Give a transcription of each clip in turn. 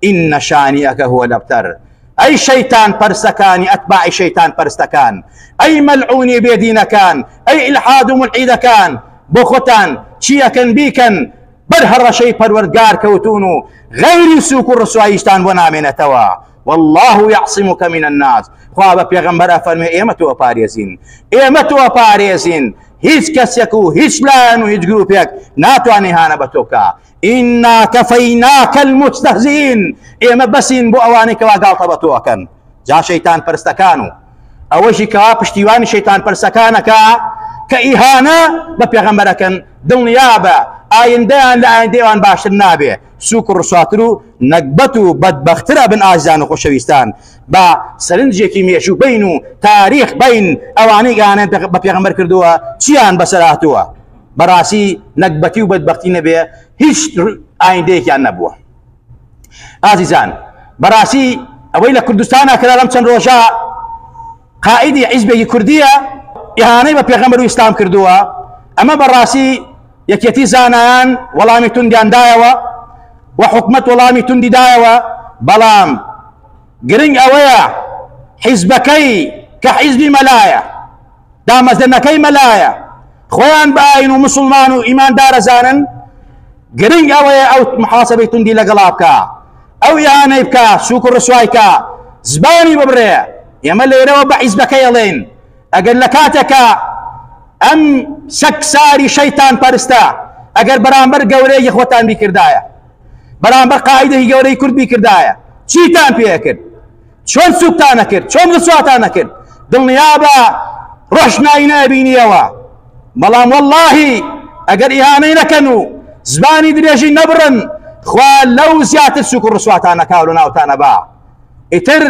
إن شانئك هو الأبتر. أي شيطان برستكان أتباع شيطان برستكان أي ملعوني بيدين كان أي إلحاد ملحيد كان بوختان شيا كان بيكن برهر شيء پروردگار كوتونو غير سوق الرسوائيشتان ونامين توا والله يعصمك من الناس. خواب پیغمبر فرمي ايمتو پاريزين ايمتو پاريزين هیچ کسیک و هیچ لایەن و هیچ گروپێک ناتوانێ هانە بە تۆکە. ئینا کەفەیناکە المستەهزئین ئێمە بەسین بۆ ئەوانەی کەوا گاڵتە بە تۆکەن. جا شەیتان پەرستەکان و ئەوەشی کەوا پشتیوانی شەیتان پەرستەکانەکە کە ئیهانە بە پێغەمبەرەکەن دڵنیابە ئایندەیان لە ئایندەیەوان باشتر نابێ سووک و ڕسواتر و نەکبەت و بەدبەخترە بن ئازیزان و خۆشەویستان. بە سەرنجێکی مێشوو بین و تاریخ بین ئەوانەی گانێن بە پێغەمبەر کردووە چیان بەسەر هاتووە بەڕاستی نەکبەتی و بەدبەختی نەبێ هیچ ئایندەیەکیان نەبووە. ئازیزان بەڕاستی ئەوەی لە کوردستانە کرا لەم چەند ڕۆژە قائیدی حیزبێکی کوردیە ئیهانەی بە پێغەمبەر و ئیسلام کردووە. ئەمە بەڕاستی یەکێتی زانایان وەڵامی توندیان دایەوە و حکومەت وەڵامی توندی دایەوە. بەڵام گرنگ ئەوەیە حیزبەکەی کە حیزبی مەلایە دامەزرێنەکەی مەلایە خۆیان بە ئاین و مسلمان و ئیماندارە زانن گرنگ ئەوەیە ئەو محاسەبەی توندی لەگەڵا بکە ئەو ئیهانەی بکە سووک و ڕسوایکە زبانی ببڕێ. ئێمە لێرەوە بە حیزبەکەی ئەڵێن ئەگەر لە کاتێکە ئەم سەکساری شەیتان پەرستە ئەگەر بەرامبەر گەورەیەکی خۆتان بیکردایە بەرامبەر قائیدەی گەورەی کورد بیکردایە چیتان پێ کرد؟ چۆن سووکتان نەکرد؟ چۆن ڕسواتان نەکرد؟ دڵنیابە ڕۆشنایی نەبینیەوە. بەڵام وەڵڵاهی ئەگەر ئیهانەی نەکەن و زبانی درێژی نەبڕن خوا لەو زیاتر سووک و ڕسواتان نەکاو لە ناوتانە با. ئیتر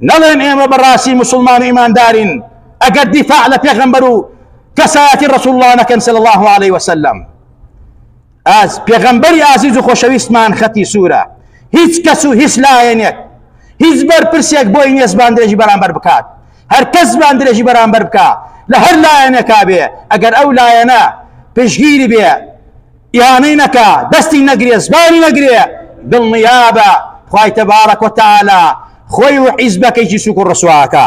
نەڵێن ئێمە بەڕاستی مسلمان و ئیماندارین ئەگەر دیفاع لە پێغەمبەر و کەسایەتی ڕەسوڵ الله نەکەن صلی الله عليه وسلم. ئاز پێغەمبەری ئازیز و خۆشەویستمان خەتی سوورە هیچ کەس و هیچ لایەنێک هیچ بەرپرسێک بۆی نییە زبان درێژی بەرامبەر بکات. هەر کەس زبان درێژی بەرامبەر بکە لە هەر لایەنێکا بێ ئەگەر ئەو لایەنە پشگیری بێ ئیهانەی نەکا دەستی نەگرێ زبانی نەگرێ دڵنیابە خوای تەبارەک و تەعالا خۆی و حیزبەکەیکی سووک و ڕسواکە.